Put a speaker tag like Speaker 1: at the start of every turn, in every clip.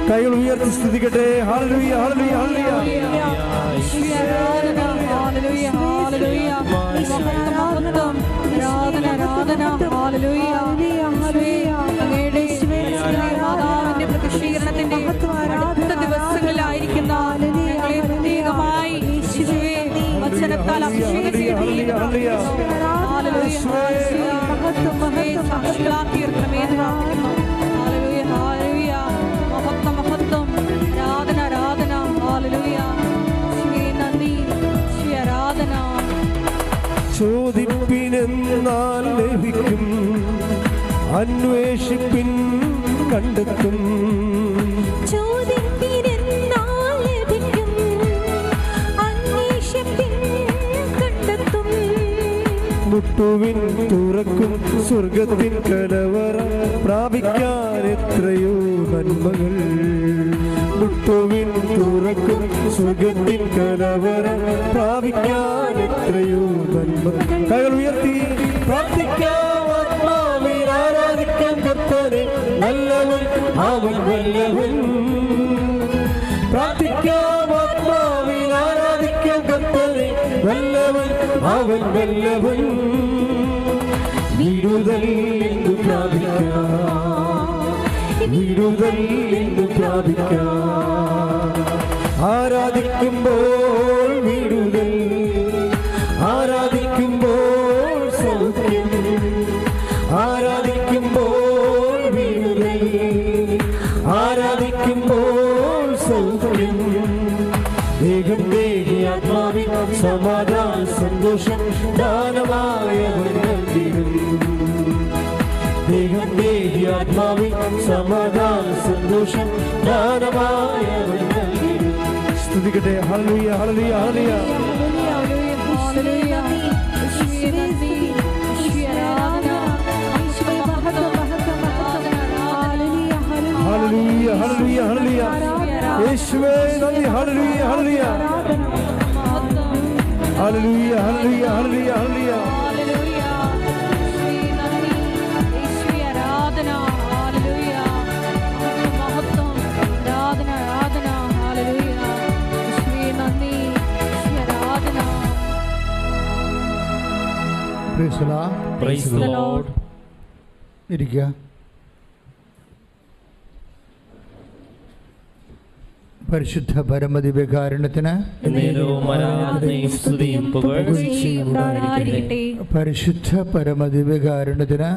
Speaker 1: കൈകൾ ഉയർത്തി സ്തുതിക്കട്ടെ. ഹല്ലേലൂയ, ഹല്ലേലൂയ, ഹല്ലേലൂയ.
Speaker 2: മാതാവിന്റെ പ്രതിഷ്ഠീകരണത്തിന്റെ അടുത്ത ദിവസങ്ങളിലായിരിക്കുന്ന ഞങ്ങളെ പ്രത്യേകമായി വചനത്താൽ അഭിഷേകം സാക്ഷികളാക്കിയിരിക്കണമേ എന്ന് പ്രാർത്ഥിക്കുന്നു. Hallelujah, hallelujah. മഹത്വം, മഹത്വം, ആരാധന, ആരാധന. ഹല്ലേലൂയ. നന്ദി, ആരാധന.
Speaker 1: ചോദിപ്പിനെന്നാൽ ലഭിക്കും, അന്വേഷിപ്പിൻ കണ്ടെത്തും.
Speaker 3: ചോദിപ്പിനെന്നാൽ ലഭിക്കും, അന്വേഷിപ്പിൻ കണ്ടെത്തും.
Speaker 1: മുട്ടുവിൻ തുറക്കും, സ്വർഗത്തിൻ കലവറ പ്രാപിക്കാൻ എത്രയോ നന്മകൾ. മുട്ടുവിൻ തുറക്കും, സ്വർഗത്തിൻ കലവറ പ്രാപിക്കാൻ എത്രയോ നന്മകൾ. കൈകൾ ഉയർത്തി പ്രാർത്ഥിക്കാം. ആത്മാവിൽ ആരാധിക്കാൻ കർത്താവേ, നല്ലവൻ അവൻ വല്ലവൻ. പ്രാർത്ഥിക്കാം. ആത്മാവിൽ ആരാധിക്കാൻ കർത്താവേ, നല്ലവൻ അവൻ വല്ലവൻ. വിടുതൽ ഇന്നു പ്രാപിക്കാം, വിടുതൽ ഇന്നു പ്രാപിക്കാം. ആരാധിക്കുമ്പോൾ വിടുതൽ, ആരാധിക്കുമ്പോൾ സൗഖ്യം, ആരാധിക്കുമ്പോൾ വിടുതൽ, ആരാധിക്കുമ്പോൾ സൗഖ്യം. ദേഹം ദേഹി ആത്മാവിൽ സമാധാന സന്തോഷം ദാനമായവൻ നൽകിടും. ദേഹം ദേഹി ആത്മാവിൽ സമാധാന സന്തോഷം ദാനമായവൻ നൽകിടും. സ്തുതിക്കട്ടെ. ഹല്ലേലൂയ, ഹല്ലേലൂയ, ഹല്ലേലൂയ. ഹല്ലേലൂയ, ഹല്ലേലൂയ, ഹല്ലേലൂയ. യേശുവേ നന്ദി. ഹല്ലേലൂയ, ഹല്ലേലൂയ. ഹല്ലേലൂയ, ഹല്ലേലൂയ, ഹല്ലേലൂയ, ഹല്ലേലൂയ.
Speaker 4: Praise the Lord.
Speaker 5: ഇരിക്കുക. പരിശുദ്ധ പരമദിവ്യകാരുണ്യത്തിന് പരിശുദ്ധ പരമദിവ്യകാരുണ്യത്തിന്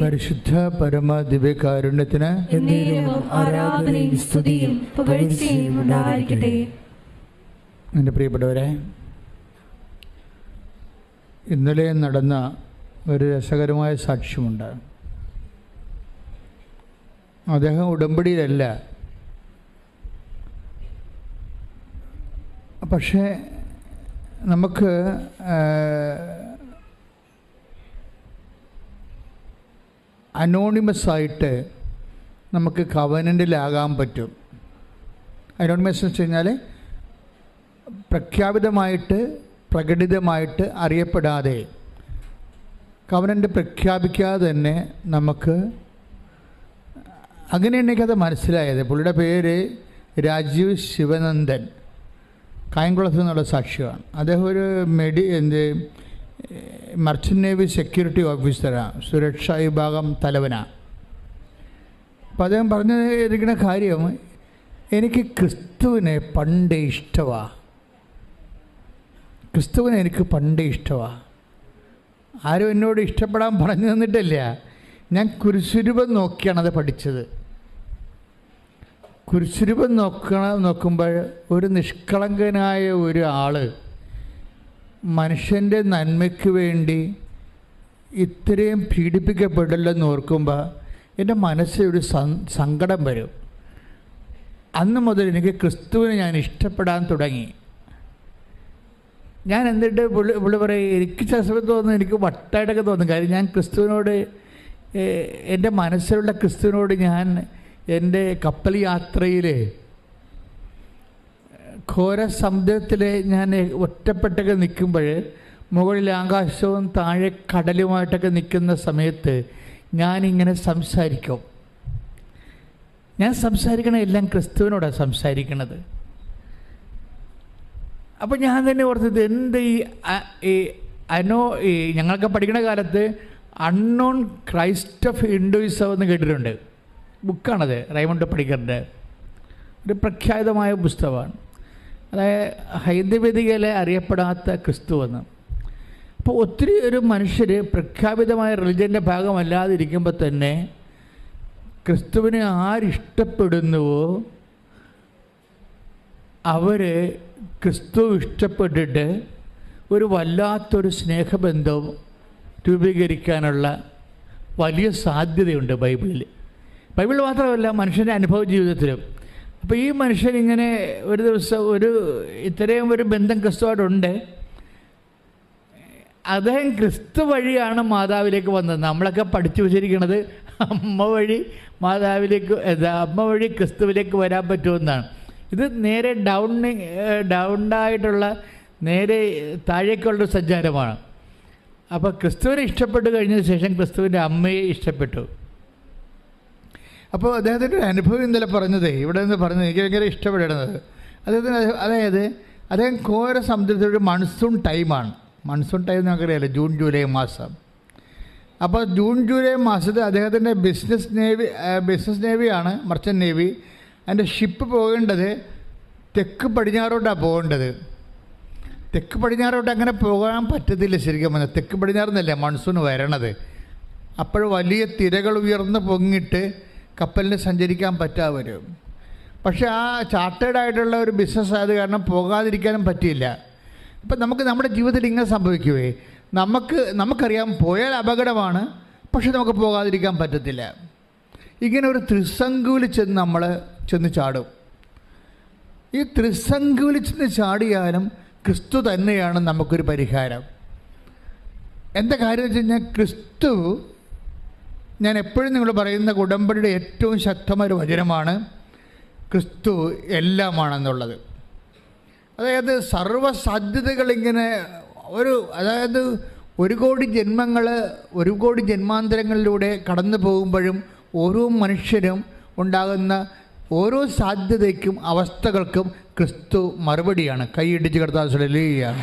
Speaker 5: പരിശുദ്ധ പരമദിവ്യകാരുണ്യത്തിന് എൻ്റെ പ്രിയപ്പെട്ടവരെ, ഇന്നലെ നടന്ന ഒരു രസകരമായ സാക്ഷ്യമുണ്ട്. അദ്ദേഹം ഉടമ്പടിയിലല്ല, പക്ഷേ നമുക്ക് അനോണിമസായിട്ട് നമുക്ക് കവനൻ്റിലാകാൻ പറ്റും. അനോണിമസ് എന്ന് വെച്ച് കഴിഞ്ഞാൽ പ്രഖ്യാപിതമായിട്ട് പ്രകടിതമായിട്ട് അറിയപ്പെടാതെ കവനൻ്റ് പ്രഖ്യാപിക്കാതെ തന്നെ നമുക്ക്, അങ്ങനെയാണ് എനിക്കത് മനസ്സിലായത്. പുള്ളിയുടെ പേര് രാജീവ് ശിവനന്ദൻ, കായംകുളത്ത് നിന്നുള്ള സാക്ഷിയാണ്. അദ്ദേഹം ഒരു മർച്ചൻ്റ് നേവി സെക്യൂരിറ്റി ഓഫീസറാണ്, സുരക്ഷാ വിഭാഗം തലവനാണ്. അപ്പോൾ അദ്ദേഹം പറഞ്ഞിരിക്കുന്ന കാര്യം, എനിക്ക് ക്രിസ്തുവിനെ പണ്ടേ ഇഷ്ടമാണ്, ക്രിസ്തുവിനെ എനിക്ക് പണ്ടേ ഇഷ്ടമാണ്. ആരും എന്നോട് ഇഷ്ടപ്പെടാൻ പറഞ്ഞു തന്നിട്ടില്ല, ഞാൻ കുരിശുരൂപം നോക്കിയാണ് അത് പഠിച്ചത്. കുരിശുരൂപം നോക്കുമ്പോൾ ഒരു നിഷ്കളങ്കനായ ഒരു ആൾ മനുഷ്യൻ്റെ നന്മയ്ക്ക് വേണ്ടി ഇത്രയും പീഡിപ്പിക്കപ്പെടില്ലെന്ന് ഓർക്കുമ്പോൾ എൻ്റെ മനസ്സിൽ ഒരു സങ്കടം വരും. അന്ന് മുതൽ എനിക്ക് ക്രിസ്തുവിനെ ഞാൻ ഇഷ്ടപ്പെടാൻ തുടങ്ങി. ഞാൻ എന്നിട്ട് പുള്ളി പറയും, എനിക്ക് ചില സമയത്ത് തോന്നുന്നു, എനിക്ക് വട്ടായിട്ടൊക്കെ തോന്നും. കാര്യം ഞാൻ ക്രിസ്തുവിനോട്, എൻ്റെ മനസ്സിലുള്ള ക്രിസ്തുവിനോട് ഞാൻ എൻ്റെ കപ്പൽ യാത്രയിൽ ഘോര സമുദ്രത്തിൽ ഞാൻ ഒറ്റപ്പെട്ടൊക്കെ നിൽക്കുമ്പോൾ, മുകളിൽ ആകാശവും താഴെ കടലുമായിട്ടൊക്കെ നിൽക്കുന്ന സമയത്ത് ഞാനിങ്ങനെ സംസാരിക്കും. ഞാൻ സംസാരിക്കണ എല്ലാം ക്രിസ്തുവിനോടാണ് സംസാരിക്കണത്. അപ്പോൾ ഞാൻ തന്നെ ഓർത്തത് എന്ത് ഈ ഞങ്ങളൊക്കെ പഠിക്കുന്ന കാലത്ത് അൺനോൺ ക്രൈസ്റ്റ് ഓഫ് ഹിന്ദുയിസം എന്ന് കേട്ടിട്ടുണ്ട്. ബുക്കാണത്, റൈമണ്ട് പണിക്കറിൻ്റെ ഒരു പ്രഖ്യാതമായ പുസ്തകമാണ്. അതായത് ഹൈന്ദവേദികയിലെ അറിയപ്പെടാത്ത ക്രിസ്തു എന്ന്. അപ്പോൾ ഒത്തിരി ഒരു മനുഷ്യർ പ്രഖ്യാപിതമായ റിലിജൻ്റെ ഭാഗമല്ലാതിരിക്കുമ്പോൾ തന്നെ ക്രിസ്തുവിനെ ആരിഷ്ടപ്പെടുന്നുവോ അവർ ക്രിസ്തു ഇഷ്ടപ്പെട്ടിട്ട് ഒരു വല്ലാത്തൊരു സ്നേഹബന്ധം രൂപീകരിക്കാനുള്ള വലിയ സാധ്യതയുണ്ട് ബൈബിളിൽ മാത്രമല്ല മനുഷ്യൻ്റെ അനുഭവ ജീവിതത്തിലും. അപ്പോൾ ഈ മനുഷ്യനിങ്ങനെ ഒരു ദിവസം ഇത്രയും ഒരു ബന്ധം ക്രിസ്തുവായിട്ടുണ്ട്. അദ്ദേഹം ക്രിസ്തു വഴിയാണ് മാതാവിലേക്ക് വന്നത്. നമ്മളൊക്കെ പഠിച്ചു വച്ചിരിക്കുന്നത് അമ്മ വഴി ക്രിസ്തുവിലേക്ക് വരാൻ പറ്റുമെന്നാണ്. ഇത് നേരെ ഡൗണായിട്ടുള്ള നേരെ താഴേക്കുള്ളൊരു സഞ്ചാരമാണ്. അപ്പോൾ ക്രിസ്തുവിനെ ഇഷ്ടപ്പെട്ട് കഴിഞ്ഞതിന് ശേഷം ക്രിസ്തുവിൻ്റെ അമ്മയെ ഇഷ്ടപ്പെട്ടു. അപ്പോൾ അദ്ദേഹത്തിൻ്റെ ഒരു അനുഭവം ഇന്നലെ പറഞ്ഞതേ ഇവിടെ നിന്ന് പറഞ്ഞത് എനിക്ക് ഭയങ്കര ഇഷ്ടപ്പെടുന്നത് അതായത് അദ്ദേഹം ഘോര സമുദ്രത്തിലൊരു മൺസൂൺ ടൈമാണ്. മൺസൂൺ ടൈം നമുക്കറിയാമല്ലോ, ജൂൺ ജൂലൈ മാസം. അപ്പോൾ ജൂൺ ജൂലൈ മാസത്തിൽ അദ്ദേഹത്തിൻ്റെ ബിസിനസ് നേവിയാണ്, മർച്ചൻ്റ് നേവി. അതിൻ്റെ ഷിപ്പ് പോകേണ്ടത് തെക്ക് പടിഞ്ഞാറോട്ടാണ് പോകേണ്ടത്. തെക്ക് പടിഞ്ഞാറോട്ട് അങ്ങനെ പോകാൻ പറ്റത്തില്ല ശരിക്കും പറഞ്ഞാൽ. തെക്ക് പടിഞ്ഞാറെന്നല്ലേ മൺസൂൺ വരണത്. അപ്പോൾ വലിയ തിരകൾ ഉയർന്ന് പൊങ്ങിയിട്ട് കപ്പലിന് സഞ്ചരിക്കാൻ പറ്റാതെ വരും. പക്ഷേ ആ ചാർട്ടേഡായിട്ടുള്ള ഒരു ബിസിനസ് ആയത് കാരണം പോകാതിരിക്കാനും പറ്റിയില്ല. ഇപ്പം നമുക്ക് നമ്മുടെ ജീവിതത്തിൽ ഇങ്ങനെ സംഭവിക്കുവേ, നമുക്കറിയാം പോയാൽ അപകടമാണ്, പക്ഷെ നമുക്ക് പോകാതിരിക്കാൻ പറ്റത്തില്ല. ഇങ്ങനെ ഒരു ത്രിസംഗുവിൽ നമ്മൾ ചെന്ന് ചാടും. ഈ ത്രിസംഗുവിൽ ചെന്ന് ചാടിയാലും ക്രിസ്തു തന്നെയാണ് നമുക്കൊരു പരിഹാരം. എന്താ കാര്യം വെച്ച് കഴിഞ്ഞാൽ ക്രിസ്തു, ഞാൻ എപ്പോഴും നിങ്ങൾ പറയുന്ന ഉടമ്പടിയുടെ ഏറ്റവും ശക്തമായ വചനമാണ് ക്രിസ്തു എല്ലാമാണെന്നുള്ളത്. അതായത് സർവ്വസാധ്യതകളിങ്ങനെ അതായത് ഒരു കോടി ജന്മാന്തരങ്ങളിലൂടെ കടന്നു പോകുമ്പോഴും ഓരോ മനുഷ്യരും ഉണ്ടാകുന്ന ഓരോ സാധ്യതയ്ക്കും അവസ്ഥകൾക്കും ക്രിസ്തു മറുപടിയാണ്. കൈയിടിച്ച് കിടത്താൻ ശ്രമിക്കുകയാണ്.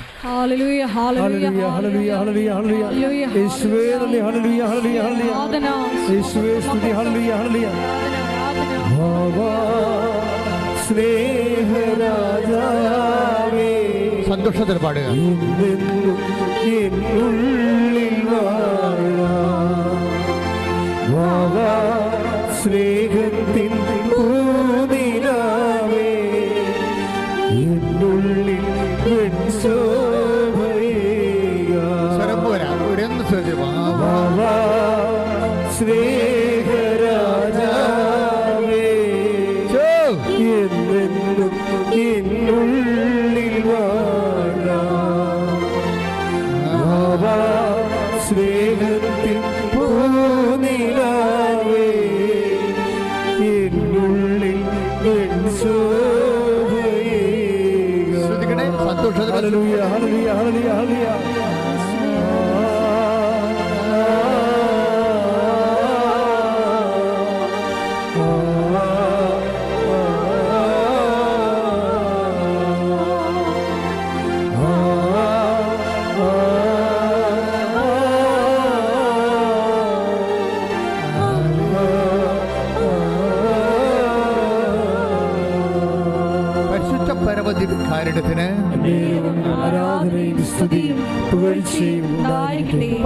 Speaker 5: സന്തോഷത്തിൽ പാടുക.
Speaker 1: സ്നേഹത്തിൻ പൂനിലാവേ എന്നുള്ളിൽ സ്നേഹരാജാവേ എന്നെന്നും എന്നുള്ളിൽ വാഴാ സ്നേഹത്തിൻ പൂനിലാവേ എന്നുള്ളിൽ സന്തോഷം. ഹല്ലേലൂയ ഹല്ലേലൂയ ഹല്ലേലൂയ ഹല്ലേലൂയ.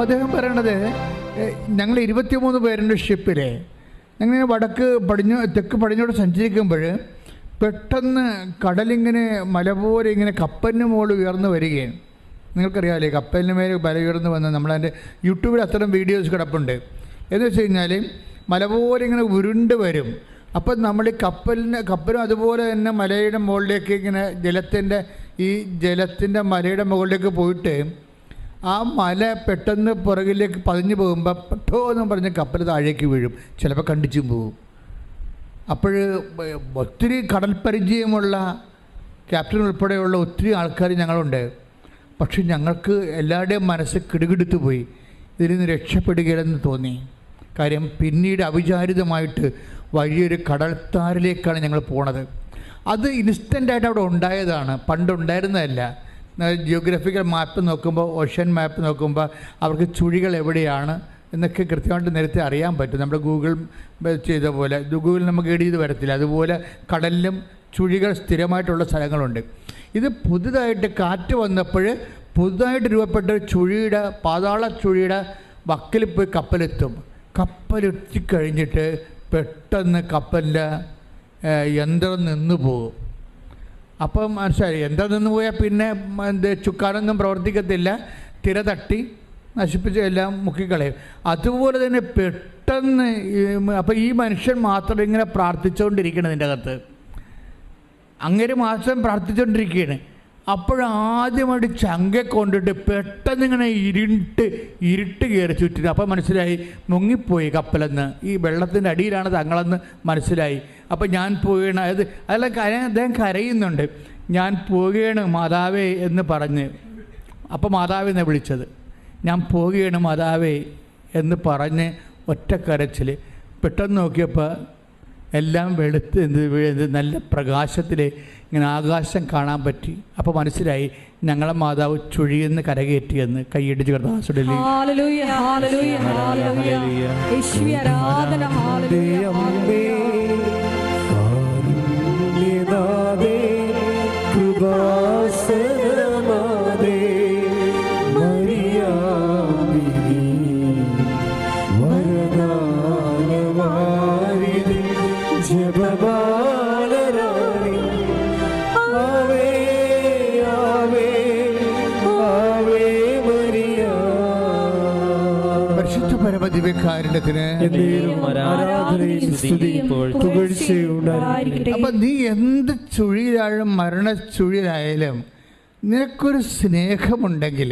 Speaker 5: അദ്ദേഹം പറയണത് ഞങ്ങൾ 23 പേരുണ്ട് ഷിപ്പിലെ. ഞങ്ങൾ തെക്ക് പടിഞ്ഞോട്ട് സഞ്ചരിക്കുമ്പോൾ പെട്ടെന്ന് കടലിങ്ങനെ മല പോലെ ഇങ്ങനെ കപ്പലിന് മുകളിൽ ഉയർന്നു വരികയാണ്. നിങ്ങൾക്കറിയാമല്ലേ കപ്പലിന് മേലെ മല ഉയർന്നു വന്ന് നമ്മളതിൻ്റെ യൂട്യൂബിൽ അത്തരം വീഡിയോസ് കിടപ്പുണ്ട്. എന്ന് വെച്ച് കഴിഞ്ഞാൽ മല പോലെ ഇങ്ങനെ ഉരുണ്ട് വരും. അപ്പം നമ്മൾ ഈ കപ്പലും അതുപോലെ തന്നെ മലയുടെ മുകളിലേക്ക് ഇങ്ങനെ ജലത്തിൻ്റെ മലയുടെ മുകളിലേക്ക് പോയിട്ട് ആ മല പെട്ടെന്ന് പുറകിലേക്ക് പതിഞ്ഞു പോകുമ്പോൾ പെട്ടോ എന്ന് പറഞ്ഞ് കപ്പൽ താഴേക്ക് വീഴും, ചിലപ്പോൾ കണ്ടിച്ചും പോകും. അപ്പോൾ ഒത്തിരി കടൽ പരിചയമുള്ള ക്യാപ്റ്റൻ ഉൾപ്പെടെയുള്ള ഒത്തിരി ആൾക്കാർ ഞങ്ങളുണ്ട്. പക്ഷെ ഞങ്ങൾക്ക് എല്ലാവരുടെയും മനസ്സ് കിടുകിടുത്തു പോയി, ഇതിൽ നിന്ന് രക്ഷപ്പെടുകയില്ലെന്ന് തോന്നി. കാര്യം പിന്നീട് അവിചാരിതമായിട്ട് വലിയൊരു കടൽത്താരിലേക്കാണ് ഞങ്ങൾ പോണത്. അത് ഇൻസ്റ്റൻ്റായിട്ട് അവിടെ ഉണ്ടായതാണ്, പണ്ടുണ്ടായിരുന്നതല്ല. ജിയോഗ്രഫിക്കൽ മാപ്പ് നോക്കുമ്പോൾ, ഓഷ്യൻ മാപ്പ് നോക്കുമ്പോൾ അവർക്ക് ചുഴികൾ എവിടെയാണ് എന്നൊക്കെ കൃത്യമായിട്ട് നേരത്തെ അറിയാൻ പറ്റും. നമ്മുടെ ഗൂഗിൾ ചെയ്ത പോലെ, ഗൂഗിൾ നമുക്ക് ഗൈഡ് ചെയ്ത് വരത്തില്ല. അതുപോലെ കടലിലും ചുഴികൾ സ്ഥിരമായിട്ടുള്ള സ്ഥലങ്ങളുണ്ട്. ഇത് പുതുതായിട്ട് കാറ്റ് വന്നപ്പോൾ പുതുതായിട്ട് രൂപപ്പെട്ട ചുഴിയുടെ, പാതാള ചുഴിയുടെ വക്കിൽ പോയി കപ്പലെത്തും. കപ്പലെത്തിക്കഴിഞ്ഞിട്ട് പെട്ടെന്ന് കപ്പലിൻ്റെ യന്ത്രം നിന്ന് പോകും. അപ്പം മനസ്സിലായി, യന്ത്രം നിന്ന് പോയാൽ പിന്നെ ചുക്കാനൊന്നും പ്രവർത്തിക്കത്തില്ല, തിര തട്ടി നശിപ്പിച്ച് എല്ലാം മുക്കിക്കളയും. അതുപോലെ തന്നെ പെട്ടെന്ന് അപ്പം ഈ മനുഷ്യൻ മാത്രം ഇങ്ങനെ പ്രാർത്ഥിച്ചുകൊണ്ടിരിക്കണം ഇതിൻ്റെ അകത്ത്, അങ്ങനെ മാത്രം പ്രാർത്ഥിച്ചുകൊണ്ടിരിക്കുകയാണ്. അപ്പോഴാദ്യമായിട്ട് ചങ്ക കൊണ്ടിട്ട് പെട്ടെന്ന് ഇങ്ങനെ ഇരുട്ട് കയറി ചുറ്റിട്ട്. അപ്പം മനസ്സിലായി മുങ്ങിപ്പോയി കപ്പലെന്ന്, ഈ വെള്ളത്തിൻ്റെ അടിയിലാണ് തങ്ങളെന്ന് മനസ്സിലായി. അപ്പം ഞാൻ പോവുകയാണ്, അദ്ദേഹം കരയുന്നുണ്ട്, ഞാൻ പോവുകയാണ് മാതാവേ എന്ന് പറഞ്ഞ്. അപ്പം മാതാവെന്നാണ് വിളിച്ചത്. ഞാൻ പോവുകയാണ് മാതാവേ എന്ന് പറഞ്ഞ് ഒറ്റ കരച്ചിൽ. പെട്ടെന്ന് നോക്കിയപ്പോൾ എല്ലാം വെളുത്ത് നല്ല പ്രകാശത്തിൽ ഇങ്ങനെ ആകാശം കാണാൻ പറ്റി. അപ്പോൾ മനസ്സിലായി ഞങ്ങളെ മാതാവ് ചുഴിയെന്ന് കരകയറ്റിയെന്ന്. കൈയടിച്ച് കർത്താവേ ദിവ്യകാരുണ്യത്തിന്. അപ്പൊ നീ എന്ത് ചുഴിയിലായാലും മരണച്ചുഴിയിലായാലും നിനക്കൊരു സ്നേഹമുണ്ടെങ്കിൽ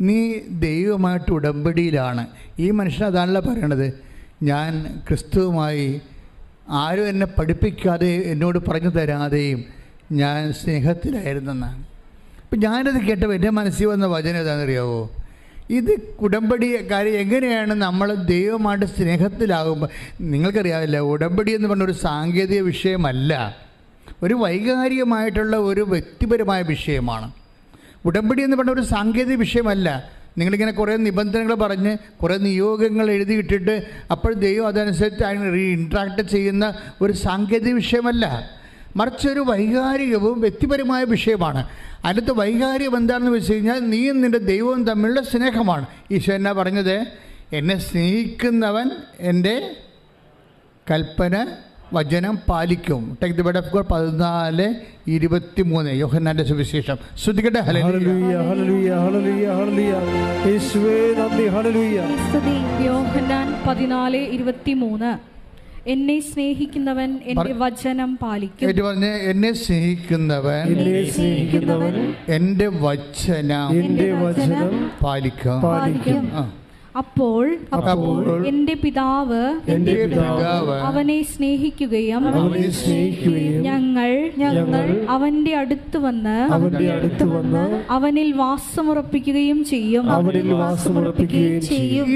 Speaker 5: നീ ദൈവമായിട്ട് ഉടമ്പടിയിലാണ്. ഈ മനുഷ്യൻ അതാണല്ലോ പറയണത്, ഞാൻ ക്രിസ്തുവുമായി ആരും എന്നെ പഠിപ്പിക്കാതെ എന്നോട് പറഞ്ഞു തരാതെയും ഞാൻ സ്നേഹത്തിലായിരുന്നെന്നാണ്. അപ്പം ഞാനത് കേട്ടപ്പോൾ എൻ്റെ മനസ്സിൽ വന്ന വചനം ഏതാണെന്നറിയാവോ? ഇത് ഉടമ്പടി കാര്യം എങ്ങനെയാണ് നമ്മൾ ദൈവമായിട്ട് സ്നേഹത്തിലാകുമ്പോൾ. നിങ്ങൾക്കറിയാമല്ലോ, ഉടമ്പടി എന്ന് പറഞ്ഞൊരു സാങ്കേതിക വിഷയമല്ല, ഒരു വൈകാരികമായിട്ടുള്ള ഒരു വ്യക്തിപരമായ വിഷയമാണ്. ഉടമ്പടി എന്ന് പറഞ്ഞ ഒരു സാങ്കേതിക വിഷയമല്ല. നിങ്ങളിങ്ങനെ കുറേ നിബന്ധനകൾ പറഞ്ഞ് കുറേ നിയോഗങ്ങൾ എഴുതിയിട്ടിട്ട് അപ്പോൾ ദൈവം അതനുസരിച്ച് അതിന് ഇൻട്രാക്ട് ചെയ്യുന്ന ഒരു സാങ്കേതിക വിഷയമല്ല, മറിച്ചൊരു വൈകാരികവും വ്യക്തിപരമായ വിഷയമാണ്. അതിനകത്ത് വൈകാരികം എന്താണെന്ന് വെച്ച് കഴിഞ്ഞാൽ നീയും നിൻ്റെ ദൈവവും തമ്മിലുള്ള സ്നേഹമാണ്. ഈശോ എന്നാ പറഞ്ഞത്? എന്നെ സ്നേഹിക്കുന്നവൻ എൻ്റെ കൽപ്പന വചനം പാലിക്കും. Take the word of God 14:23 യോഹന്നാന്റെ സുവിശേഷം. ശ്രദ്ധിക്കട്ടെ.
Speaker 1: ഹല്ലേലൂയ ഹല്ലേലൂയ ഹല്ലേലൂയ ഹല്ലേലൂയ യേശുവേ നന്ദി. ഹല്ലേലൂയ.
Speaker 2: യോഹന്നാൻ 14:23 എന്നെ സ്നേഹിക്കുന്നവൻ എൻ്റെ വചനം പാലിക്കും.
Speaker 5: പറഞ്ഞ എന്നെ സ്നേഹിക്കുന്നവൻ എൻ്റെ വചനം പാലിക്കും.
Speaker 2: അപ്പോൾ എന്റെ പിതാവ് അവനെ സ്നേഹിക്കുകയും ഞങ്ങൾ അവന്റെ അടുത്ത് വന്ന് അവനിൽ വാസമുറപ്പിക്കുകയും ചെയ്യും.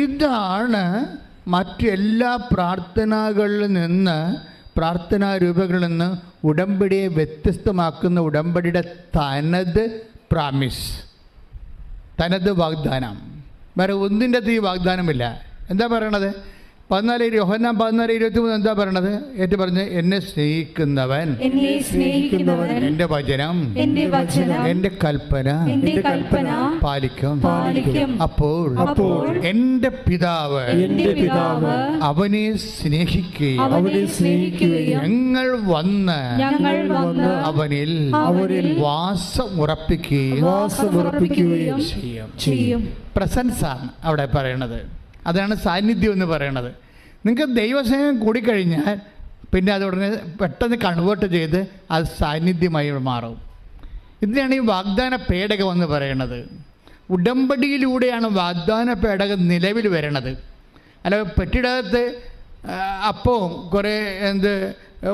Speaker 5: ഇതാണ് മറ്റെല്ലാ പ്രാർത്ഥനാ രൂപങ്ങളിൽ നിന്ന് ഉടമ്പടിയെ വ്യത്യസ്തമാക്കുന്ന ഉടമ്പടിയുടെ തനത് വാഗ്ദാനം. വേറെ ഒന്നിൻ്റെ അകത്ത് ഈ വാഗ്ദാനമില്ല. എന്താ പറയണത്? യോഹന്നാൻ 14:23 എന്താ പറയണത്? ഏറ്റു പറഞ്ഞ് എന്നെ സ്നേഹിക്കുന്നവൻ എൻ്റെ വചനം എൻ്റെ കൽപ്പന പാലിക്കും. അപ്പോൾ എൻ്റെ പിതാവ് അവനെ സ്നേഹിക്കുകയും ഞങ്ങൾ വന്ന് അവനിൽ വാസമുറപ്പിക്കുകയും ചെയ്യും. പ്രസൻസാണ് അവിടെ പറയണത്. അതാണ് സാന്നിധ്യം എന്ന് പറയണത്. നിങ്ങൾക്ക് ദൈവസ്നേഹം കൂടിക്കഴിഞ്ഞാൽ പിന്നെ അത് ഉടനെ പെട്ടെന്ന് കൺവേർട്ട് ചെയ്ത് അത് സാന്നിധ്യമായി മാറും. ഇതിനാണ് ഈ വാഗ്ദാന പേടകം എന്ന് പറയണത്. ഉടമ്പടിയിലൂടെയാണ് വാഗ്ദാന പേടകം നിലവിൽ വരണത്. അല്ല പെട്ടിടകത്ത് അപ്പവും കുറേ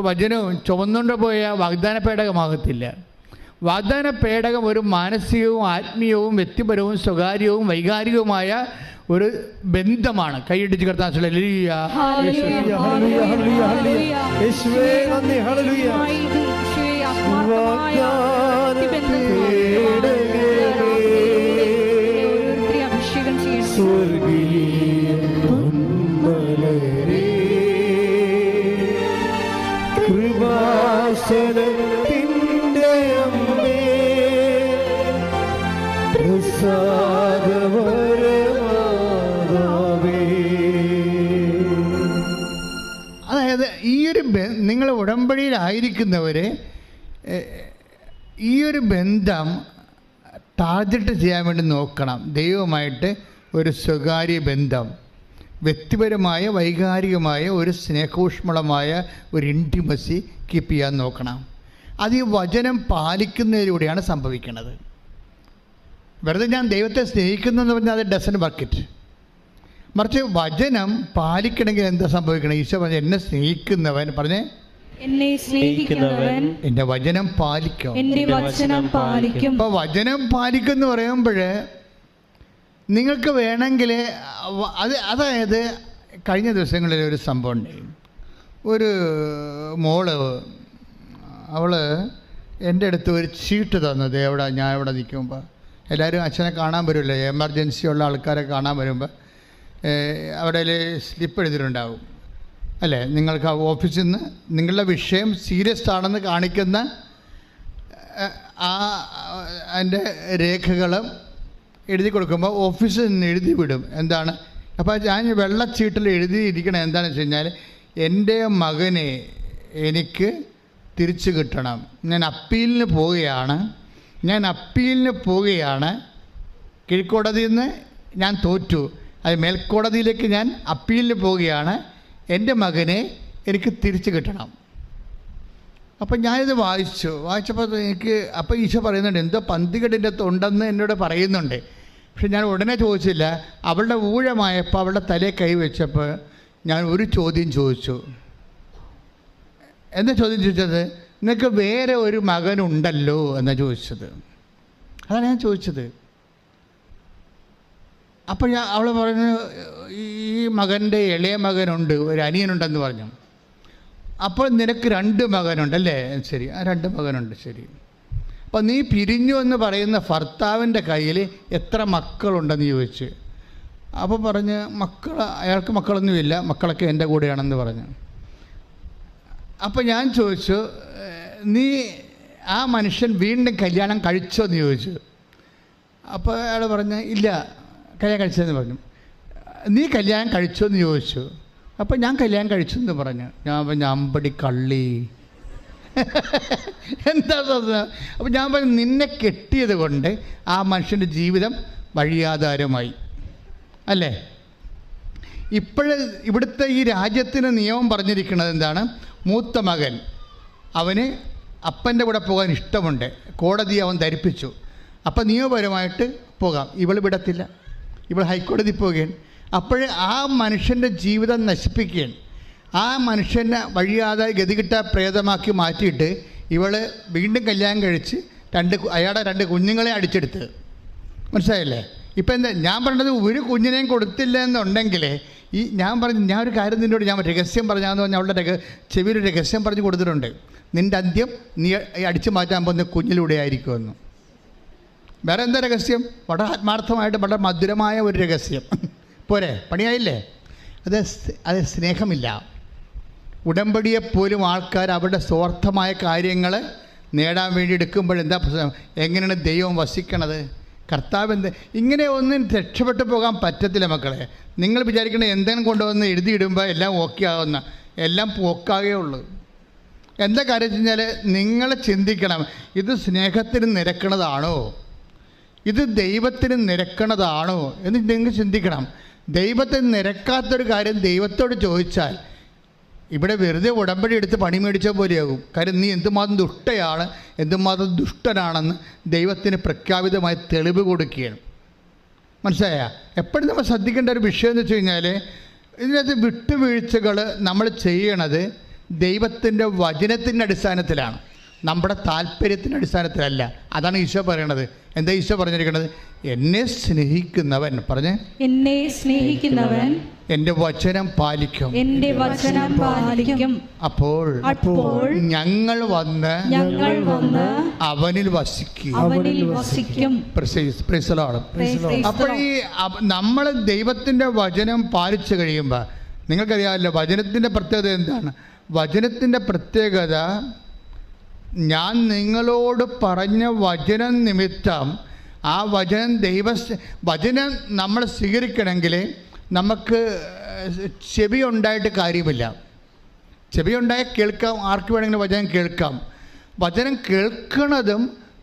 Speaker 5: വചനവും ചുവന്നുകൊണ്ട് പോയ വാഗ്ദാന പേടകമാകത്തില്ല. വാഗ്ദാന പേടകം ഒരു മാനസികവും ആത്മീയവും വ്യക്തിപരവും സ്വകാര്യവും വൈകാരികവുമായ ഒരു ബന്ധമാണ്. കൈയിടിച്ച് കർത്താൻ
Speaker 1: ഹല്ലേലൂയ, ഹല്ലേലൂയ, ഹല്ലേലൂയ, ഹല്ലേലൂയ. യേശുവേ നന്ദി, ഹല്ലേലൂയ.
Speaker 2: അഭിഷേകം ചെയ്യണം.
Speaker 1: സ്വർഗീയ പൊന്മലരേ, കൃപാസനത്തിൻ്റെ അമ്മേ, പ്രസാദവരമാതാവേ.
Speaker 5: അതായത് ഈ ഒരു നിങ്ങൾ ഉടമ്പടിയിലായിരിക്കുന്നവർ ഈ ഒരു ബന്ധം ടാർഗറ്റ് ചെയ്യാൻ വേണ്ടി നോക്കണം. ദൈവമായിട്ട് ഒരു സ്വകാര്യ ബന്ധം, വ്യക്തിപരമായ വൈകാരികമായ ഒരു സ്നേഹോഷ്മളമായ ഒരു ഇൻറ്റിമസി കീപ്പ് ചെയ്യാൻ നോക്കണം. അത് ഈ വചനം പാലിക്കുന്നതിലൂടെയാണ് സംഭവിക്കുന്നത്. വെറുതെ ഞാൻ ദൈവത്തെ സ്നേഹിക്കുന്നതെന്ന് പറഞ്ഞാൽ അത് ഡസൻ വർക്കിറ്റ്. മറിച്ച് വചനം പാലിക്കണമെങ്കിൽ എന്താ സംഭവിക്കണം? ഈശോ പറഞ്ഞു, എന്നെ സ്നേഹിക്കുന്നവൻ പറഞ്ഞേ,
Speaker 2: എന്നെ സ്നേഹിക്കുന്നവൻ
Speaker 5: എൻ്റെ വചനം പാലിക്കും.
Speaker 2: എൻ്റെ വചനം പാലിക്കും.
Speaker 5: അപ്പോൾ വചനം പാലിക്കും എന്ന് പറയുമ്പോൾ നിങ്ങൾക്ക് വേണമെങ്കിൽ അതായത് കഴിഞ്ഞ ദിവസങ്ങളിൽ ഒരു സംഭവം ഉണ്ടായി. ഒരു മോള്, അവൾ എൻ്റെ അടുത്ത് ഒരു ചീട്ട് തന്നത്. ഞാൻ എവിടെ നിൽക്കുമ്പോൾ എല്ലാവരും അച്ഛനെ കാണാൻ വരുമല്ലോ, എമർജൻസി ഉള്ള ആൾക്കാരെ കാണാൻ വരുമ്പോൾ അവിടെ സ്ലിപ്പ് എഴുതിയിട്ടുണ്ടാവും അല്ലേ? നിങ്ങൾക്ക് ആ ഓഫീസിൽ നിന്ന് നിങ്ങളുടെ വിഷയം സീരിയസ് ആണെന്ന് കാണിക്കുന്ന അതിൻ്റെ രേഖകളും എഴുതി കൊടുക്കുമ്പോൾ ഓഫീസിൽ നിന്ന് എഴുതി വിടും. എന്താണ്? അപ്പോൾ ഞാൻ വെള്ളച്ചീട്ടിൽ എഴുതിയിരിക്കണം എന്താണെന്ന് വെച്ച് കഴിഞ്ഞാൽ, എൻ്റെ മകനെ എനിക്ക് തിരിച്ചു കിട്ടണം, ഞാൻ അപ്പീലിന് പോവുകയാണ്, കീഴ്ക്കോടതിയിൽ നിന്ന് ഞാൻ തോറ്റു, അത് മേൽക്കോടതിയിലേക്ക് ഞാൻ അപ്പീലിന് പോവുകയാണ്, എൻ്റെ മകനെ എനിക്ക് തിരിച്ചു കിട്ടണം. അപ്പം ഞാനിത് വായിച്ചപ്പോൾ അപ്പോൾ ഈശോ പറയുന്നുണ്ട്, എന്തോ പന്തികേടിൻ്റെ ഉണ്ടെന്ന് എന്നോട് പറയുന്നുണ്ട്. പക്ഷെ ഞാൻ ഉടനെ ചോദിച്ചില്ല. അവളുടെ ഊഴമായപ്പോൾ അവളുടെ തലയെ കൈവച്ചപ്പോൾ ഞാൻ ഒരു ചോദ്യം ചോദിച്ചു. എന്താ ചോദ്യം ചോദിച്ചത്? നിനക്ക് വേറെ ഒരു മകനുണ്ടല്ലോ എന്നാണ് ചോദിച്ചത്. അതാണ് ഞാൻ ചോദിച്ചത്. അപ്പോൾ അവൾ പറഞ്ഞു, ഈ മകൻ്റെ ഇളയ മകനുണ്ട്, ഒരു അനിയനുണ്ടെന്ന് പറഞ്ഞു. അപ്പോൾ നിനക്ക് 2 മകനുണ്ടല്ലേ? ശരി, ആ 2 മകനുണ്ട്. ശരി, അപ്പോൾ നീ പിരിഞ്ഞു എന്ന് പറയുന്ന ഭർത്താവിൻ്റെ കയ്യിൽ എത്ര മക്കളുണ്ടെന്ന് ചോദിച്ചു. അപ്പോൾ പറഞ്ഞ് അയാൾക്ക് മക്കളൊന്നുമില്ല, മക്കളൊക്കെ എൻ്റെ കൂടെയാണെന്ന് പറഞ്ഞു. അപ്പോൾ ഞാൻ ചോദിച്ചു, നീ ആ മനുഷ്യൻ വീണ്ടും കല്യാണം കഴിച്ചോ എന്ന് ചോദിച്ചു. അപ്പോൾ അയാൾ പറഞ്ഞു, ഇല്ല, കല്യാണം കഴിച്ചതെന്ന് പറഞ്ഞു. നീ കല്യാണം കഴിച്ചോ എന്ന് ചോദിച്ചു. അപ്പോൾ ഞാൻ കല്യാണം കഴിച്ചു എന്ന് പറഞ്ഞു. ഞാൻ അമ്പടി കള്ളി എന്താ? അപ്പോൾ ഞാൻ പറഞ്ഞു, നിന്നെ കെട്ടിയത് കൊണ്ട് ആ മനുഷ്യൻ്റെ ജീവിതം വഴിയാധാരമായി അല്ലേ? ഇവിടുത്തെ ഈ രാജ്യത്തിന് നിയമം പറഞ്ഞിരിക്കുന്നത് എന്താണ്? മൂത്ത മകൻ അവന് അപ്പൻ്റെ കൂടെ പോകാൻ ഇഷ്ടമുണ്ട്, കോടതി അവൻ ധരിപ്പിച്ചു, അപ്പം നിയമപരമായിട്ട് പോകാം. ഇവൾ വിടത്തില്ല, ഇവൾ ഹൈക്കോടതി പോവുകയാണ്. അപ്പോൾ ആ മനുഷ്യൻ്റെ ജീവിതം നശിപ്പിക്കുകയാണ്. ആ മനുഷ്യനെ വഴിയാതെ ഗതികിട്ട പ്രേതമാക്കി മാറ്റിയിട്ട് ഇവൾ വീണ്ടും കല്യാണം കഴിച്ച് അയാളുടെ 2 കുഞ്ഞുങ്ങളെ അടിച്ചെടുത്ത്. മനസ്സിലായില്ലേ? ഇപ്പം എന്താ ഞാൻ പറഞ്ഞത്? ഒരു കുഞ്ഞിനെയും കൊടുത്തില്ല എന്നുണ്ടെങ്കിൽ ഞാൻ ഒരു കാര്യം നിന്നോട് ഞാൻ രഹസ്യം പറഞ്ഞാന്ന് പറഞ്ഞാൽ അവളുടെ ചെവിയിൽ രഹസ്യം പറഞ്ഞു കൊടുത്തിട്ടുണ്ട്. നിൻ്റെ അന്ത്യം നീ അടിച്ചു മാറ്റാൻ പോകുന്ന കുഞ്ഞിലൂടെ ആയിരിക്കുമെന്ന്. വേറെ എന്താ രഹസ്യം? വളരെ ആത്മാർത്ഥമായിട്ട് വളരെ മധുരമായ ഒരു രഹസ്യം. പോരെ, പണിയായില്ലേ? അത് സ്നേഹമില്ല. ഉടമ്പടിയെപ്പോലും ആൾക്കാർ അവരുടെ സ്വാർത്ഥമായ കാര്യങ്ങൾ നേടാൻ വേണ്ടി എടുക്കുമ്പോഴെന്താ പ്രശ്നം? എങ്ങനെയാണ് ദൈവം വസിക്കണത്? കർത്താവ് ഇങ്ങനെ ഒന്നും രക്ഷപ്പെട്ടു പോകാൻ പറ്റത്തില്ല മക്കളെ. നിങ്ങൾ വിചാരിക്കണേ എന്തെങ്കിലും കൊണ്ടുവന്ന് എഴുതിയിടുമ്പോൾ എല്ലാം ഓക്കെ ആവുന്ന, എല്ലാം പോക്കാകേ. എന്താ കാര്യം വെച്ച് കഴിഞ്ഞാൽ നിങ്ങൾ ചിന്തിക്കണം, ഇത് സ്നേഹത്തിന് നിരക്കണതാണോ, ഇത് ദൈവത്തിന് നിരക്കണതാണോ എന്ന് നിങ്ങൾ ചിന്തിക്കണം. ദൈവത്തിന് നിരക്കാത്തൊരു കാര്യം ദൈവത്തോട് ചോദിച്ചാൽ ഇവിടെ വെറുതെ ഉടമ്പടി എടുത്ത് പണി മേടിച്ച പോലെയാകും. കാര്യം നീ എന്തുമാത്രം ദുഷ്ടയാണ്, എന്തുമാത്രം ദുഷ്ടനാണെന്ന് ദൈവത്തിന് പ്രഖ്യാപിതമായി തെളിവ് കൊടുക്കുകയാണ്. മനസ്സിലായ? എപ്പോഴും നമ്മൾ ശ്രദ്ധിക്കേണ്ട ഒരു വിഷയം എന്ന് വെച്ച് കഴിഞ്ഞാൽ, ഇതിനകത്ത് വിട്ടുവീഴ്ചകൾ നമ്മൾ ചെയ്യണത് ദൈവത്തിൻ്റെ വചനത്തിൻ്റെ അടിസ്ഥാനത്തിലാണ്. നമ്മുടെ താല്പര്യത്തിൻ്റെ അടിസ്ഥാനത്തിലല്ല. അതാണ് ഈശോ പറയണത്. എന്താ ഈശോ പറഞ്ഞിരിക്കുന്നത്? എന്നെ സ്നേഹിക്കുന്നവൻ, പറഞ്ഞേ,
Speaker 2: എന്നെ സ്നേഹിക്കുന്നവൻ
Speaker 5: എൻ്റെ വചനം പാലിക്കും,
Speaker 2: എൻ്റെ വചനം പാലിക്കും.
Speaker 5: അപ്പോൾ ഞങ്ങൾ വന്ന് അവനിൽ വസിക്കും. അപ്പോൾ ഈ നമ്മൾ ദൈവത്തിൻ്റെ വചനം പാലിച്ചു കഴിയുമ്പോൾ, നിങ്ങൾക്കറിയാമല്ലോ വചനത്തിൻ്റെ പ്രത്യേകത എന്താണ്? വചനത്തിൻ്റെ പ്രത്യേകത, ഞാൻ നിങ്ങളോട് പറഞ്ഞ വചനം നിമിത്തം, ആ വചനം നമ്മൾ സ്വീകരിക്കണമെങ്കിൽ നമുക്ക് ചെവി ഉണ്ടായിട്ട് കാര്യമില്ല. ചെവി ഉണ്ടായാൽ കേൾക്കാം, ആർക്ക് വേണമെങ്കിലും വചനം കേൾക്കാം. വചനം കേൾക്കുന്നതും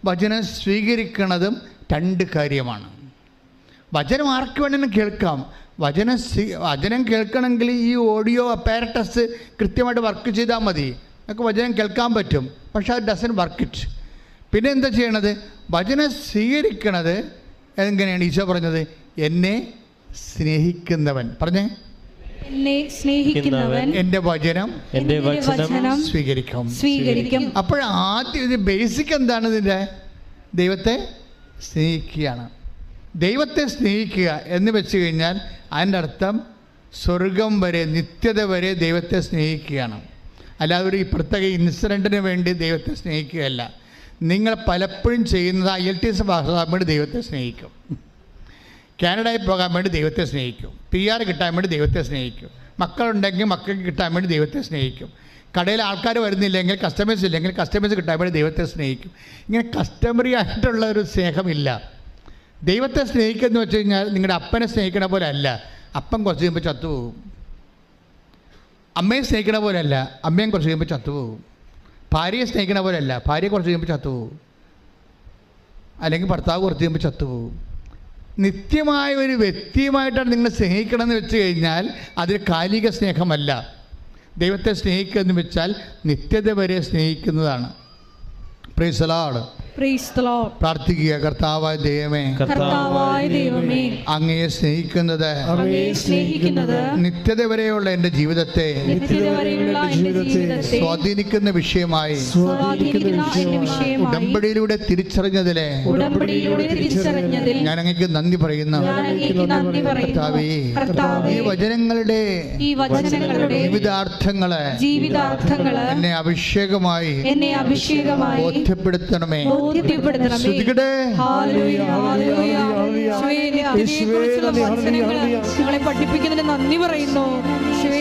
Speaker 5: വചനം സ്വീകരിക്കുന്നതും രണ്ട് കാര്യമാണ്. വചനം ആർക്ക് വേണമെങ്കിലും കേൾക്കാം. വചനം കേൾക്കണമെങ്കിൽ ഈ ഓഡിയോ അപ്പാരറ്റസ് കൃത്യമായിട്ട് വർക്ക് ചെയ്താൽ മതി. നമുക്ക് വചനം കേൾക്കാൻ പറ്റും, പക്ഷേ അത് ഡസൻ വർക്ക് ഇറ്റ്. പിന്നെ എന്താ ചെയ്യണത്? വചനം സ്വീകരിക്കണത് എങ്ങനെയാണ്? ഈശോ പറഞ്ഞത്, എന്നെ സ്നേഹിക്കുന്നവൻ, പറഞ്ഞേ,
Speaker 2: എന്നെ സ്നേഹിക്കുന്നവൻ എൻ്റെ വചനം സ്വീകരിക്കും.
Speaker 5: അപ്പോൾ ആദ്യം ഇത് ബേസിക് എന്താണ്? ഇതിൻ്റെ ദൈവത്തെ സ്നേഹിക്കുകയാണ്. ദൈവത്തെ സ്നേഹിക്കുക എന്ന് വെച്ച് കഴിഞ്ഞാൽ അതിൻ്റെ അർത്ഥം സ്വർഗം വരെ, നിത്യത വരെ ദൈവത്തെ സ്നേഹിക്കുകയാണ്. അല്ലാതെ ഒരു പ്രത്യേക ഇൻസിഡൻറ്റിന് വേണ്ടി ദൈവത്തെ സ്നേഹിക്കുകയല്ല. നിങ്ങൾ പലപ്പോഴും ചെയ്യുന്നത് IELTS പാസ്സാകാൻ വേണ്ടി ദൈവത്തെ സ്നേഹിക്കും, കാനഡയിൽ പോകാൻ വേണ്ടി ദൈവത്തെ സ്നേഹിക്കും, PR കിട്ടാൻ വേണ്ടി ദൈവത്തെ സ്നേഹിക്കും, മക്കളുണ്ടെങ്കിൽ മക്കൾക്ക് കിട്ടാൻ വേണ്ടി ദൈവത്തെ സ്നേഹിക്കും, കടയിൽ ആൾക്കാർ വരുന്നില്ലെങ്കിൽ, കസ്റ്റമേഴ്സ് ഇല്ലെങ്കിൽ കസ്റ്റമേഴ്സ് കിട്ടാൻ വേണ്ടി ദൈവത്തെ സ്നേഹിക്കും. ഇങ്ങനെ കസ്റ്റമറി ആയിട്ടുള്ള ഒരു സ്നേഹമില്ല. ദൈവത്തെ സ്നേഹിക്കുക വെച്ച് കഴിഞ്ഞാൽ നിങ്ങളുടെ അപ്പനെ സ്നേഹിക്കണ പോലെ അല്ല. അപ്പൻ കുറച്ച് കഴിയുമ്പോൾ ചത്തുപോകും. അമ്മയെ സ്നേഹിക്കണ പോലെ അല്ല, അമ്മയും കുറച്ച് കഴിയുമ്പോൾ ചത്തുപോകും. ഭാര്യയെ സ്നേഹിക്കണ പോലെ അല്ല, ഭാര്യ കുറച്ച് കഴിയുമ്പോൾ ചത്തുപോകും. അല്ലെങ്കിൽ ഭർത്താവ് കുറച്ച് കഴിയുമ്പോൾ ചത്തുപോകും. നിത്യമായ ഒരു വ്യക്തിയുമായിട്ടാണ് നിങ്ങൾ സ്നേഹിക്കണമെന്ന് വെച്ച് കഴിഞ്ഞാൽ അതൊരു കാലിക സ്നേഹമല്ല. ദൈവത്തെ സ്നേഹിക്കുക എന്ന് വെച്ചാൽ നിത്യത വരെ സ്നേഹിക്കുന്നതാണ്. Praise the Lord. പ്രാർത്ഥിക്കുക. കർത്താവായ ദൈവമേ, അങ്ങയെ സ്നേഹിക്കുന്നത് നിത്യത വരെയുള്ള എൻ്റെ ജീവിതത്തെ സ്വാധീനിക്കുന്ന വിഷയമായി ഉടമ്പടിയിലൂടെ തിരിച്ചറിഞ്ഞതിലെ ഞാൻ അങ്ങേക്ക് നന്ദി പറയുന്നു. കർത്താവേ, ഈ വചനങ്ങളുടെ ജീവിതാർത്ഥങ്ങളെ എന്നെ അഭിഷേകമായി ബോധ്യപ്പെടുത്തണമേ.
Speaker 2: നിങ്ങളെ പഠിപ്പിക്കുന്നതിന് നന്ദി പറയുന്നു.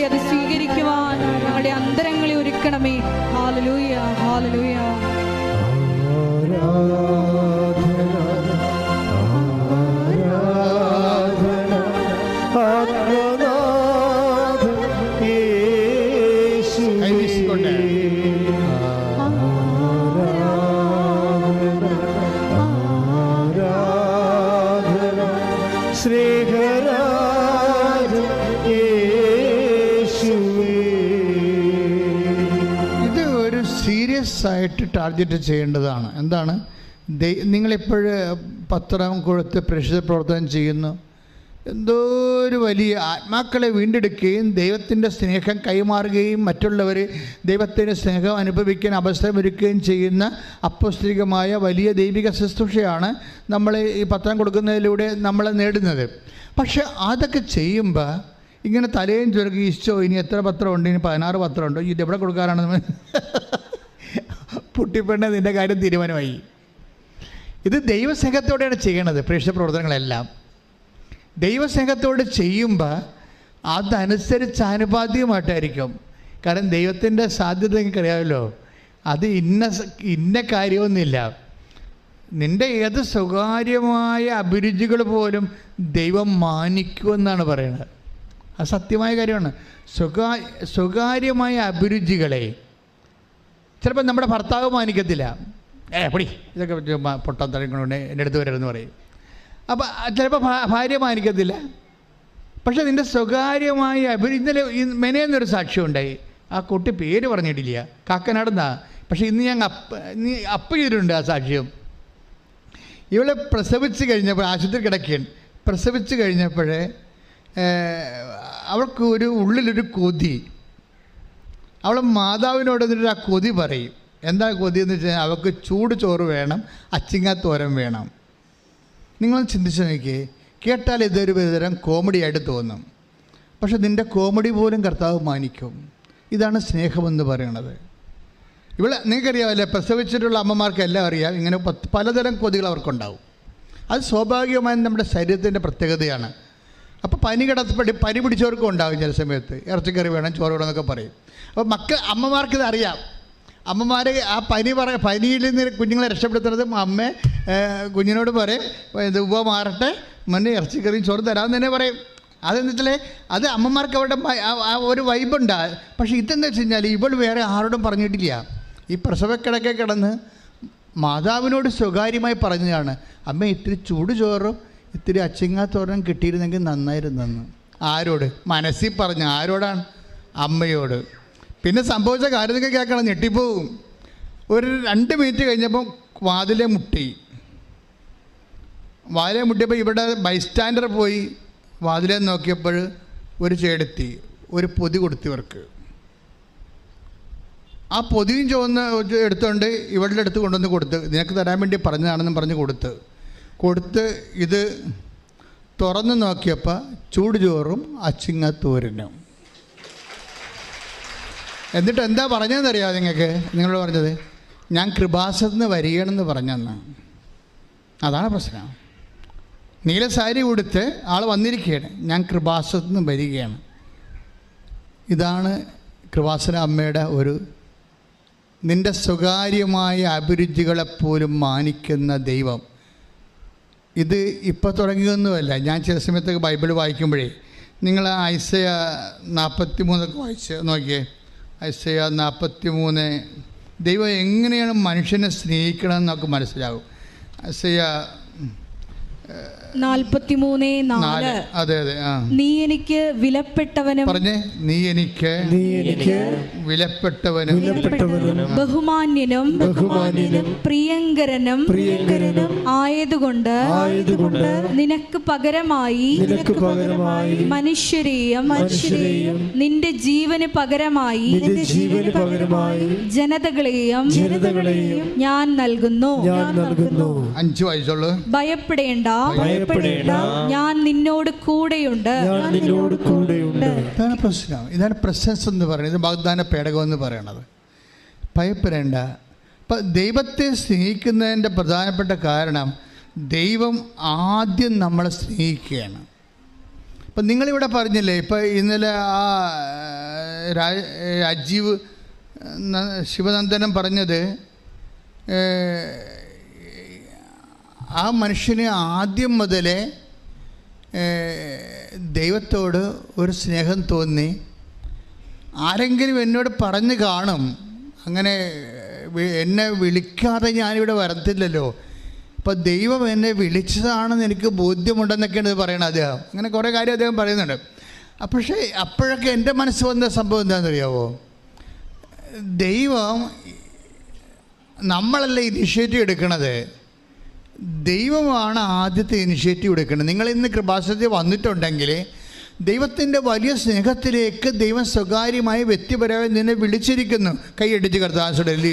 Speaker 2: അത് സ്വീകരിക്കുവാൻ ഞങ്ങളുടെ അന്തരങ്ങളെ ഒരുക്കണമേ. ഹല്ലേലൂയ, ഹല്ലേലൂയ.
Speaker 5: ആയിട്ട് ടാർഗറ്റ് ചെയ്യേണ്ടതാണ്. എന്താണ്? നിങ്ങളിപ്പോഴ് പത്രം കൊടുത്ത് പ്രേക്ഷിത പ്രവർത്തനം ചെയ്യുന്നു. എന്തോ ഒരു വലിയ ആത്മാക്കളെ വീണ്ടെടുക്കുകയും ദൈവത്തിൻ്റെ സ്നേഹം കൈമാറുകയും മറ്റുള്ളവർ ദൈവത്തിൻ്റെ സ്നേഹം അനുഭവിക്കാൻ അവസരമൊരുക്കുകയും ചെയ്യുന്ന അപ്പോസ്തലികമായ വലിയ ദൈവിക ശുശ്രൂഷയാണ് നമ്മൾ ഈ പത്രം കൊടുക്കുന്നതിലൂടെ നമ്മൾ നേടുന്നത്. പക്ഷെ അതൊക്കെ ചെയ്യുമ്പോൾ ഇങ്ങനെ തലയും ചുരുക്കി, ഈശോ ഇനി എത്ര പത്രമുണ്ട്? ഇനി 16 പത്രമുണ്ടോ? ഇത് എവിടെ കൊടുക്കാറാണെന്ന് പൊട്ടിപ്പെണ്ണ നിൻ്റെ കാര്യം തീരുമാനമായി. ഇത് ദൈവസ്നേഹത്തോടെയാണ് ചെയ്യണത്. പ്രേക്ഷിത പ്രവർത്തനങ്ങളെല്ലാം ദൈവസ്നേഹത്തോട് ചെയ്യുമ്പോൾ അതനുസരിച്ച് ആനുപാതികമായിട്ടായിരിക്കും. കാരണം ദൈവത്തിൻ്റെ സാധ്യത നിങ്ങൾക്കറിയാമല്ലോ, അത് ഇന്ന കാര്യമൊന്നുമില്ല. നിൻ്റെ ഏത് സ്വകാര്യമായ അഭിരുചികൾ പോലും ദൈവം മാനിക്കുമെന്നാണ് പറയുന്നത്. അത് സത്യമായ കാര്യമാണ്. സ്വകാര്യമായ അഭിരുചികളെ ചിലപ്പോൾ നമ്മുടെ ഭർത്താവ് മാനിക്കത്തില്ല. പൊടി ഇതൊക്കെ പൊട്ടം തടയുകൊണ്ട് എൻ്റെ അടുത്ത് വരരുതെന്ന് പറയും. അപ്പോൾ ചിലപ്പോൾ ഭാര്യ മാനിക്കത്തില്ല. പക്ഷേ നിൻ്റെ സ്വകാര്യമായ ഇന്നലെ മെനയെന്നൊരു സാക്ഷ്യം ഉണ്ടായി. ആ കുട്ടി പേര് പറഞ്ഞിട്ടില്ല, കാക്കനാടെന്നാ. പക്ഷേ ഇന്ന് ഞാൻ അപ്പ് ചെയ്തിട്ടുണ്ട് ആ സാക്ഷ്യം. ഇവളെ പ്രസവിച്ച് കഴിഞ്ഞപ്പോൾ ആശുപത്രി കിടക്കുകയാണ്. പ്രസവിച്ച് കഴിഞ്ഞപ്പോഴേ അവൾക്ക് ഉള്ളിലൊരു കൊതി. അവൾ മാതാവിനോട് എന്നിട്ട് ആ കൊതി പറയും. എന്താ കൊതി എന്ന് വെച്ചാൽ അവൾക്ക് ചൂട് ചോറ് വേണം, അച്ചിങ്ങാത്തോരൻ വേണം. നിങ്ങൾ ചിന്തിച്ച് നോക്കിയേ, കേട്ടാൽ ഇതൊരു വിധതരം കോമഡി ആയിട്ട് തോന്നും. പക്ഷെ നിൻ്റെ കോമഡി പോലും കർത്താവ് മാനിക്കും. ഇതാണ് സ്നേഹമെന്ന് പറയുന്നത്. ഇവിടെ നിങ്ങൾക്കറിയാമല്ലേ, പ്രസവിച്ചിട്ടുള്ള അമ്മമാർക്കെല്ലാം അറിയാം, ഇങ്ങനെ പലതരം കൊതികൾ അവർക്കുണ്ടാവും. അത് സ്വാഭാവികമായും നമ്മുടെ ശരീരത്തിൻ്റെ പ്രത്യേകതയാണ്. അപ്പോൾ പനി പിടിച്ചവർക്കും ഉണ്ടാകും ചില സമയത്ത്, ഇറച്ചിക്കറി വേണം, ചോറ് വേണം എന്നൊക്കെ പറയും. അപ്പോൾ അമ്മമാർക്കിത് അറിയാം. അമ്മമാർ ആ പനിയിൽ നിന്ന് കുഞ്ഞുങ്ങളെ രക്ഷപ്പെടുത്തുന്നത് അമ്മ കുഞ്ഞിനോട് പറയും, ഇത് ഉവ്വ മാറട്ടെ, മുന്നേ ഇറച്ചിക്കറിയും ചോറ് തരാമെന്ന് തന്നെ പറയും. അതെന്ന് വെച്ചാൽ അത് അമ്മമാർക്ക് അവരുടെ ആ ഒരു വൈബുണ്ട്. പക്ഷേ ഇതെന്ന് വെച്ച് കഴിഞ്ഞാൽ ഇവൾ വേറെ ആരോടും പറഞ്ഞിട്ടില്ല. ഈ പ്രസവക്കിടക്കെ കിടന്ന് മാതാവിനോട് സ്വകാര്യമായി പറഞ്ഞതാണ്, അമ്മ ഇത്തിരി ചൂട് ചോറും ഇത്തിരി അച്ചിങ്ങാത്തോരനും കിട്ടിയിരുന്നെങ്കിൽ നന്നായിരുന്നെന്ന്. ആരോട്? മനസ്സിൽ പറഞ്ഞ. ആരോടാണ്? അമ്മയോട്. പിന്നെ സംഭവിച്ച കാര്യമൊക്കെ കേൾക്കണം, ഞെട്ടിപ്പോവും. ഒരു 2 മിനിറ്റ് കഴിഞ്ഞപ്പം വാതിലെ മുട്ടിയപ്പോൾ ഇവിടെ ബൈസ്റ്റാൻഡർ പോയി വാതിലെ നോക്കിയപ്പോൾ ഒരു ചേടത്തി ഒരു പൊതി കൊടുത്തവർക്ക്. ആ പൊതിയും ചുവന്ന് എടുത്തുകൊണ്ട് ഇവളുടെ അടുത്ത് കൊണ്ടുവന്ന് കൊടുത്ത്, നിനക്ക് തരാൻ വേണ്ടി പറഞ്ഞതാണെന്നും പറഞ്ഞ് കൊടുത്ത് ഇത് തുറന്ന് നോക്കിയപ്പോൾ ചൂട് ചോറും അച്ചിങ്ങാത്തോരനും. എന്നിട്ട് എന്താ പറഞ്ഞതെന്നറിയാമോ നിങ്ങൾക്ക്? നിങ്ങളോട് പറഞ്ഞത്, ഞാൻ കൃപാസനത്തിൽ നിന്ന് വരികയാണെന്ന് പറഞ്ഞെന്ന്. അതാണ് പ്രശ്നം. നീല സാരി കൊടുത്ത് ആൾ വന്നിരിക്കുകയാണ്, ഞാൻ കൃപാസനത്തിൽ നിന്ന് വരികയാണ്. ഇതാണ് കൃപാസന അമ്മയുടെ ഒരു, നിൻ്റെ സ്വകാര്യമായ അഭിരുചികളെപ്പോലും മാനിക്കുന്ന ദൈവം. ഇത് ഇപ്പോൾ തുടങ്ങിയൊന്നുമല്ല. ഞാൻ ചില സമയത്തൊക്കെ ബൈബിൾ വായിക്കുമ്പോഴേ, നിങ്ങൾ ഐസയ 43 വായിച്ച് നോക്കിയേ. ഐസയ 43 ദൈവം എങ്ങനെയാണ് മനുഷ്യനെ സ്നേഹിക്കണമെന്ന് നമുക്ക് മനസ്സിലാവും. ഐസയ
Speaker 2: 43:4.
Speaker 5: അതെ അതെ.
Speaker 2: നീ എനിക്ക് വിലപ്പെട്ടവനും,
Speaker 5: പറഞ്ഞേ, നീ എനിക്ക് വിലപ്പെട്ടവനും
Speaker 2: ബഹുമാന്യനും പ്രിയങ്കരനും ആയതുകൊണ്ട് നിനക്ക് പകരമായി മനുഷ്യരെയും നിന്റെ ജീവന് പകരമായി ജനതകളെയും ഞാൻ നൽകുന്നു.
Speaker 5: 5 വായിച്ചോളൂ.
Speaker 2: ഭയപ്പെടേണ്ട, ഞാൻ നിന്നോട് കൂടെയുണ്ട്.
Speaker 5: ഇതാണ് പ്രശ്നം. ഇതാണ് പ്രസൻസ് എന്ന് പറയുന്നത്, വാഗ്ദാന പേടകം എന്ന് പറയണത്. ഭയപ്പെടേണ്ട. അപ്പം ദൈവത്തെ സ്നേഹിക്കുന്നതിൻ്റെ പ്രധാനപ്പെട്ട കാരണം, ദൈവം ആദ്യം നമ്മളെ സ്നേഹിക്കുകയാണ്. ഇപ്പം നിങ്ങളിവിടെ പറഞ്ഞില്ലേ, ഇപ്പം ഇന്നലെ ആ രാജീവ് ശിവനന്ദനം പറഞ്ഞത്, ആ മനുഷ്യന് ആദ്യം മുതലേ ദൈവത്തോട് ഒരു സ്നേഹം തോന്നി. ആരെങ്കിലും എന്നോട് പറഞ്ഞു കാണും, അങ്ങനെ എന്നെ വിളിക്കാതെ ഞാനിവിടെ വരത്തില്ലല്ലോ, അപ്പോൾ ദൈവം എന്നെ വിളിച്ചതാണെന്ന് എനിക്ക് ബോധ്യമുണ്ടെന്നൊക്കെയാണ് ഇത് പറയണത് അദ്ദേഹം. അങ്ങനെ കുറേ കാര്യം അദ്ദേഹം പറയുന്നുണ്ട്. പക്ഷേ അപ്പോഴൊക്കെ എൻ്റെ മനസ്സ് വന്ന സംഭവം എന്താണെന്നറിയാമോ? ദൈവം നമ്മളല്ല ഇനിഷ്യേറ്റീവ് എടുക്കണത്, ദൈവമാണ് ആദ്യത്തെ ഇനിഷ്യേറ്റീവ് എടുക്കുന്നത്. നിങ്ങൾ ഇന്ന് കൃപാസനത്തിൽ വന്നിട്ടുണ്ടെങ്കിൽ ദൈവത്തിൻ്റെ വലിയ സ്നേഹത്തിലേക്ക് ദൈവം സ്വകാര്യമായി വ്യക്തിപരമായി നിന്നെ വിളിച്ചിരിക്കുന്നു. കൈയടിച്ച് കർത്താവേ